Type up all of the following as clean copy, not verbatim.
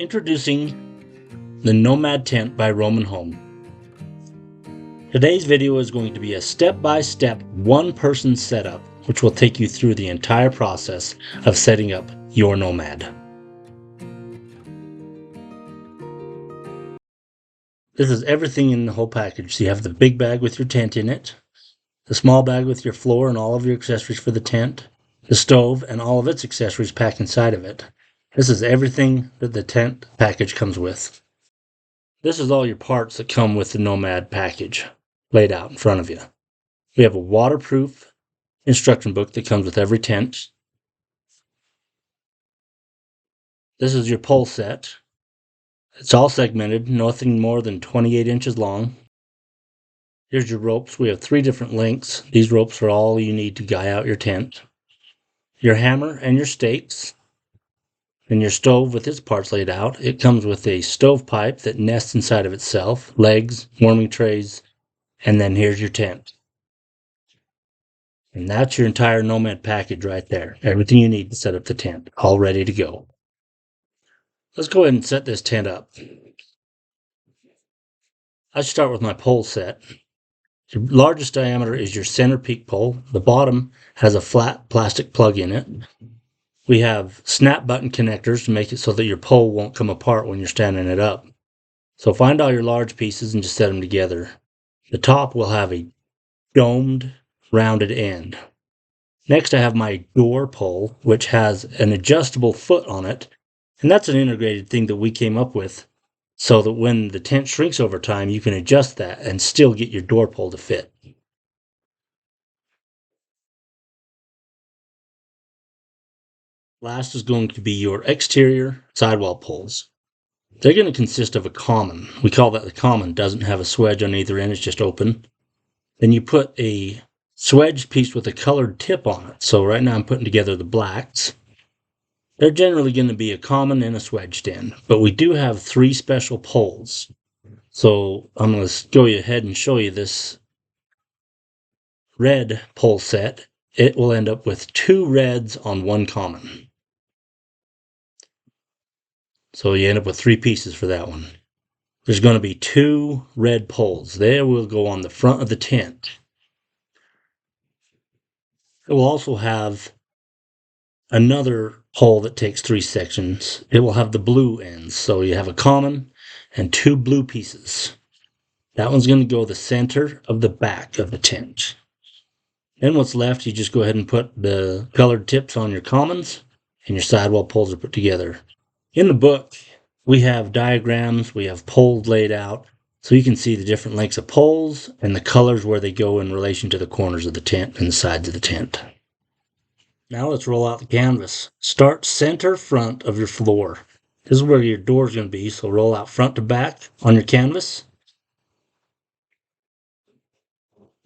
Introducing the Nomad tent by Roamin Home. Today's video is going to be a step-by-step one-person setup which will take you through the entire process of setting up your Nomad. This is everything in the whole package. So you have the big bag with your tent in it, the small bag with your floor and all of your accessories for the tent, the stove and all of its accessories packed inside of it. This is everything that the tent package comes with. This is all your parts that come with the Nomad package laid out in front of you. We have a waterproof instruction book that comes with every tent. This is your pole set. It's all segmented, nothing more than 28 inches long. Here's your ropes. We have 3 different lengths. These ropes are all you need to guy out your tent. Your hammer and your stakes. And your stove with its parts laid out. It comes with a stovepipe that nests inside of itself, legs, warming trays, and then here's your tent. And that's your entire Nomad package right there. Everything you need to set up the tent, all ready to go. Let's go ahead and set this tent up. I start with my pole set. Your largest diameter is your center peak pole. The bottom has a flat plastic plug in it. We have snap button connectors to make it so that your pole won't come apart when you're standing it up. So find all your large pieces and just set them together. The top will have a domed, rounded end. Next, I have my door pole, which has an adjustable foot on it, and that's an integrated thing that we came up with so that when the tent shrinks over time, you can adjust that and still get your door pole to fit. Last is going to be your exterior sidewall poles. They're going to consist of a common. We call that the common. Doesn't have a swedge on either end, it's just open. Then you put a swedge piece with a colored tip on it. So right now I'm putting together the blacks. They're generally going to be a common and a swedged end, but we do have 3 special poles. So I'm going to go ahead and show you this red pole set. It will end up with 2 reds on 1 common. So you end up with 3 pieces for that one. There's going to be 2 red poles. They will go on the front of the tent. It will also have another pole that takes 3 sections. It will have the blue ends. So you have a common and 2 blue pieces. That one's going to go the center of the back of the tent. Then what's left, you just go ahead and put the colored tips on your commons and your sidewall poles are put together. In the book, we have diagrams, we have poles laid out, so you can see the different lengths of poles and the colors where they go in relation to the corners of the tent and the sides of the tent. Now let's roll out the canvas. Start center front of your floor. This is where your door is going to be, so roll out front to back on your canvas.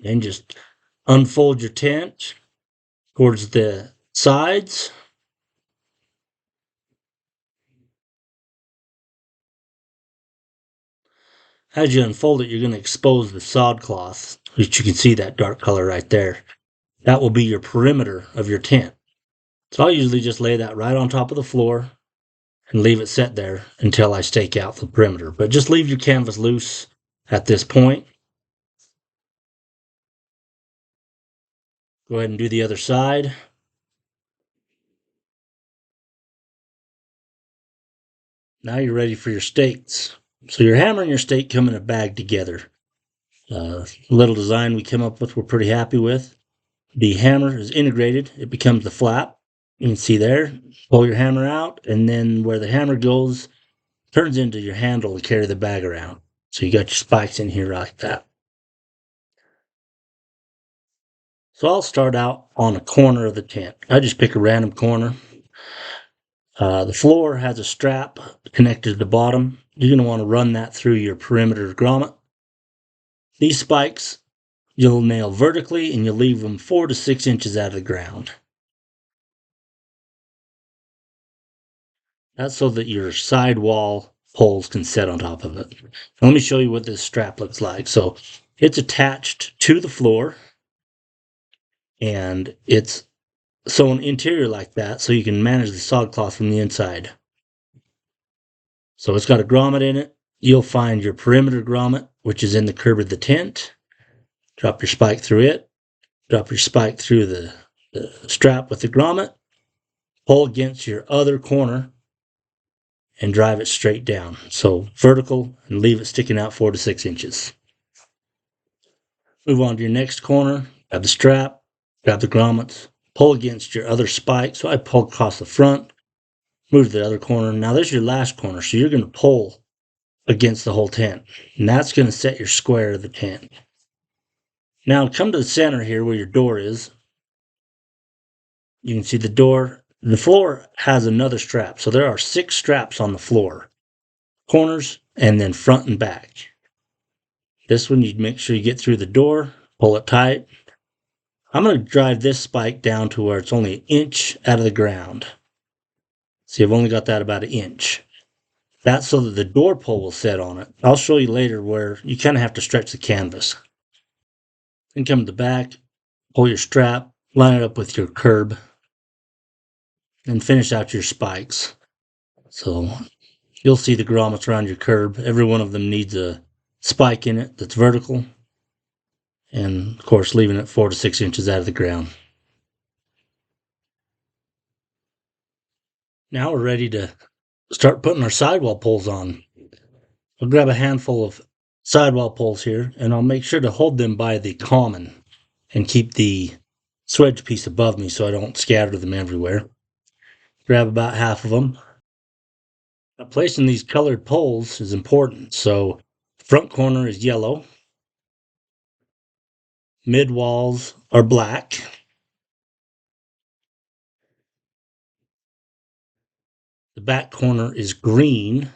And just unfold your tent towards the sides. As you unfold it, you're going to expose the sod cloth, which you can see that dark color right there. That will be your perimeter of your tent. So I'll usually just lay that right on top of the floor and leave it set there until I stake out the perimeter. But just leave your canvas loose at this point. Go ahead and do the other side. Now you're ready for your stakes. So your hammer and your stake come in a bag together. Little design we came up with we're pretty happy with. The hammer is integrated. It becomes the flap. You can see there. Pull your hammer out, and then where the hammer goes turns into your handle to carry the bag around. So you got your spikes in here like that. So I'll start out on a corner of the tent. I just pick a random corner. The floor has a strap connected to the bottom. You're going to want to run that through your perimeter grommet. These spikes you'll nail vertically and you'll leave them 4 to 6 inches out of the ground. That's so that your sidewall poles can set on top of it. Now let me show you what this strap looks like. So it's attached to the floor and it's sewn interior like that so you can manage the sod cloth from the inside. So it's got a grommet in it. You'll find your perimeter grommet, which is in the curb of the tent. Drop your spike through it. Drop your spike through the strap with the grommet. Pull against your other corner and drive it straight down. So vertical, and leave it sticking out 4 to 6 inches. Move on to your next corner. Grab the strap. Grab the grommets. Pull against your other spike. So I pulled across the front. Move to the other corner. Now there's your last corner. So you're going to pull against the whole tent. And that's going to set your square of the tent. Now come to the center here where your door is. You can see the door. The floor has another strap. So there are 6 straps on the floor. Corners and then front and back. This one, you make sure you get through the door. Pull it tight. I'm going to drive this spike down to where it's only an inch out of the ground. See, I've only got that about an inch. That's so that the door pull will set on it. I'll show you later where you kind of have to stretch the canvas. Then come to the back, pull your strap, line it up with your curb, and finish out your spikes. So you'll see the grommets around your curb. Every one of them needs a spike in it that's vertical. And of course, leaving it 4 to 6 inches out of the ground. Now we're ready to start putting our sidewall poles on. I'll grab a handful of sidewall poles here, and I'll make sure to hold them by the common and keep the swedge piece above me so I don't scatter them everywhere. Grab about half of them. Now, placing these colored poles is important. So front corner is yellow. Mid walls are black. The back corner is green.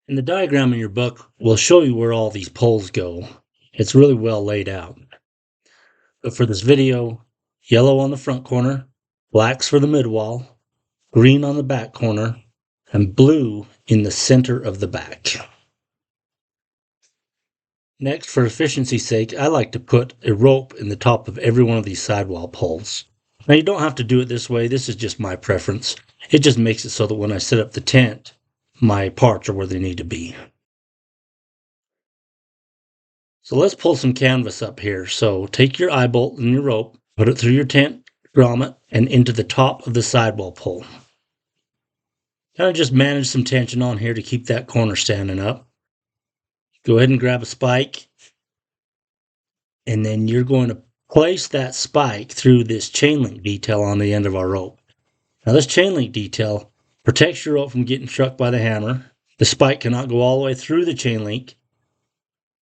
And the diagram in your book will show you where all these poles go. It's really well laid out. But for this video, yellow on the front corner, blacks for the mid wall, green on the back corner, and blue in the center of the back. Next, for efficiency's sake, I like to put a rope in the top of every one of these sidewall poles. Now, you don't have to do it this way. This is just my preference. It just makes it so that when I set up the tent, my parts are where they need to be. So let's pull some canvas up here. So take your eye bolt and your rope, put it through your tent grommet and into the top of the sidewall pole. Kind of just manage some tension on here to keep that corner standing up. Go ahead and grab a spike, and then you're going to place that spike through this chain link detail on the end of our rope. Now this chain link detail protects your rope from getting struck by the hammer. The spike cannot go all the way through the chain link.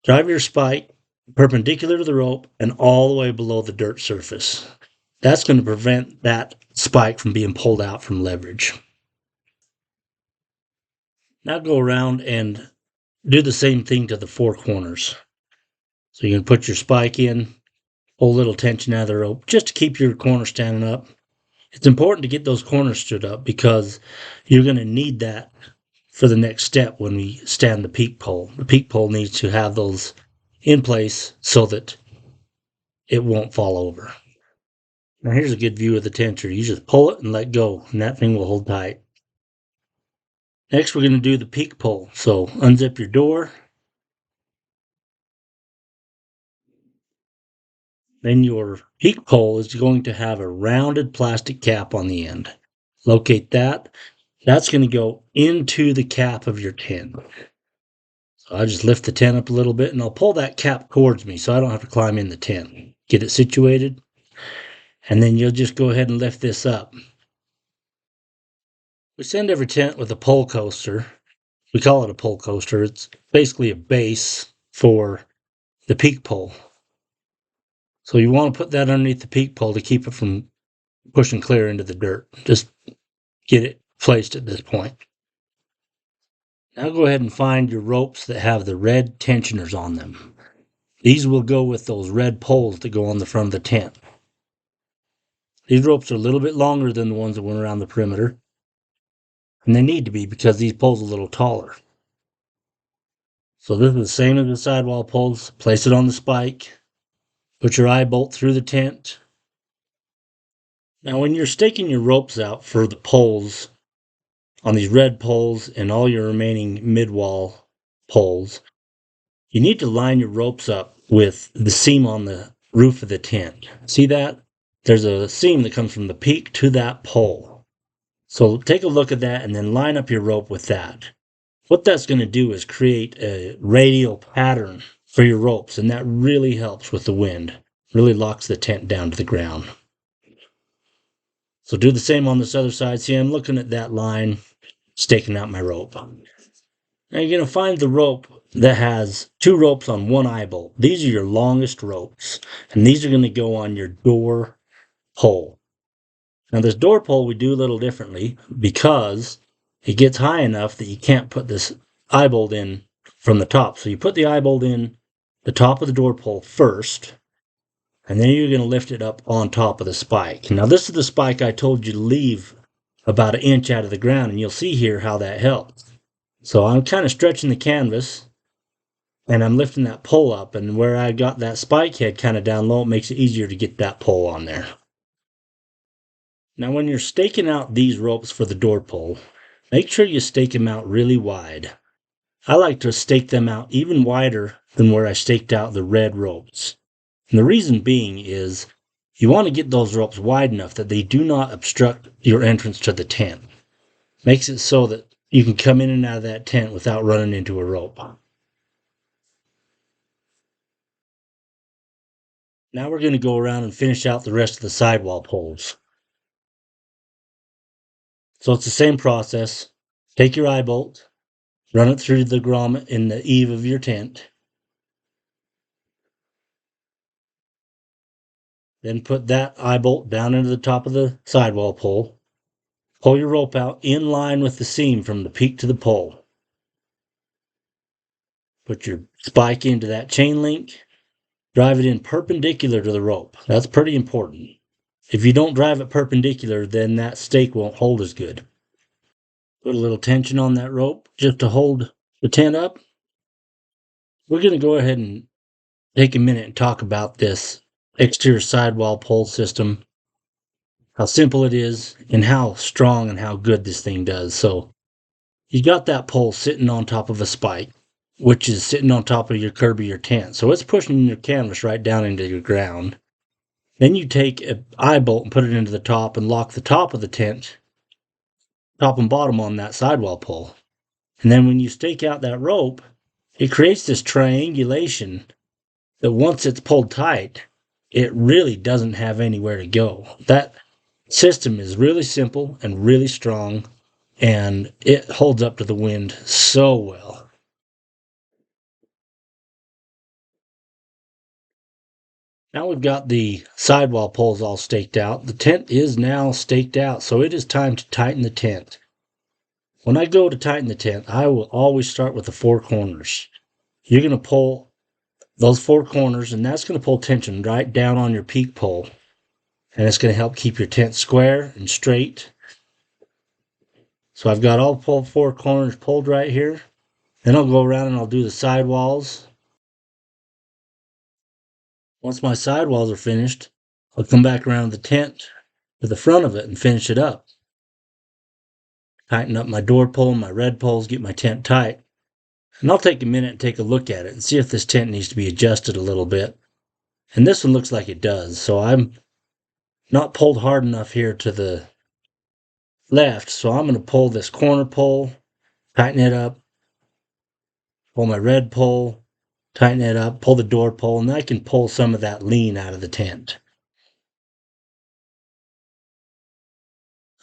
Drive your spike perpendicular to the rope and all the way below the dirt surface. That's going to prevent that spike from being pulled out from leverage. Now go around and do the same thing to the 4 corners. So you can put your spike in, pull a little tension out of the rope just to keep your corner standing up. It's important to get those corners stood up because you're going to need that for the next step when we stand the peak pole. The peak pole needs to have those in place so that it won't fall over. Now here's a good view of the tensioner. You just pull it and let go, and that thing will hold tight. Next, we're going to do the peak pole. So unzip your door. Then your peak pole is going to have a rounded plastic cap on the end. Locate that. That's going to go into the cap of your tent. So I just lift the tent up a little bit and I'll pull that cap towards me so I don't have to climb in the tent. Get it situated. And then you'll just go ahead and lift this up. We send every tent with a pole coaster. We call it a pole coaster. It's basically a base for the peak pole. So you want to put that underneath the peak pole to keep it from pushing clear into the dirt. Just get it placed at this point. Now go ahead and find your ropes that have the red tensioners on them. These will go with those red poles that go on the front of the tent. These ropes are a little bit longer than the ones that went around the perimeter. And they need to be because these poles are a little taller. So this is the same as the sidewall poles. Place it on the spike. Put your eye bolt through the tent. Now when you're staking your ropes out for the poles, on these red poles and all your remaining mid-wall poles, you need to line your ropes up with the seam on the roof of the tent. See that? There's a seam that comes from the peak to that pole. So take a look at that and then line up your rope with that. What that's going to do is create a radial pattern for your ropes, and that really helps with the wind. Really locks the tent down to the ground. So do the same on this other side. See, I'm looking at that line, staking out my rope. Now you're going to find the rope that has two ropes on one eye bolt. These are your longest ropes, and these are going to go on your door pole. Now this door pole we do a little differently because it gets high enough that you can't put this eye bolt in from the top. So you put the eye bolt in the top of the door pole first, and then you're going to lift it up on top of the spike. Now this is the spike I told you to leave about an inch out of the ground, and you'll see here how that helps. So I'm kind of stretching the canvas and I'm lifting that pole up, and where I got that spike head kind of down low, it makes it easier to get that pole on there. Now when you're staking out these ropes for the door pole, make sure you stake them out really wide. I like to stake them out even wider than where I staked out the red ropes. And the reason being is you want to get those ropes wide enough that they do not obstruct your entrance to the tent. Makes it so that you can come in and out of that tent without running into a rope. Now we're going to go around and finish out the rest of the sidewall poles. So it's the same process. Take your eye bolt, run it through the grommet in the eave of your tent. Then put that eye bolt down into the top of the sidewall pole. Pull your rope out in line with the seam from the peak to the pole. Put your spike into that chain link. Drive it in perpendicular to the rope. That's pretty important. If you don't drive it perpendicular, then that stake won't hold as good. Put a little tension on that rope just to hold the tent up. We're going to go ahead and take a minute and talk about this exterior sidewall pole system, how simple it is, and how strong and how good this thing does. So you got that pole sitting on top of a spike, which is sitting on top of your curb of your tent. So it's pushing your canvas right down into your ground. Then you take an eye bolt and put it into the top and lock the top of the tent, top and bottom on that sidewall pole. And then when you stake out that rope, it creates this triangulation that once it's pulled tight, it really doesn't have anywhere to go. That system is really simple and really strong, and it holds up to the wind so well. Now we've got the sidewall poles all staked out. The tent is now staked out, so it is time to tighten the tent. When I go to tighten the tent, I will always start with the four corners. You're going to pull those four corners, and that's going to pull tension right down on your peak pole. And it's going to help keep your tent square and straight. So I've got all four corners pulled right here. Then I'll go around and I'll do the sidewalls. Once my sidewalls are finished, I'll come back around the tent to the front of it and finish it up. Tighten up my door pole and my red poles, get my tent tight. And I'll take a minute and take a look at it and see if this tent needs to be adjusted a little bit. And this one looks like it does. So I'm not pulled hard enough here to the left. So I'm going to pull this corner pole, tighten it up, pull my red pole, tighten it up, pull the door pole, and I can pull some of that lean out of the tent.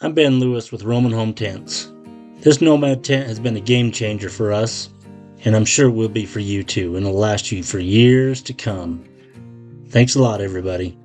I'm Ben Lewis with Roamin Home Tents. This Nomad tent has been a game changer for us, and I'm sure will be for you too, and it'll last you for years to come. Thanks a lot, everybody.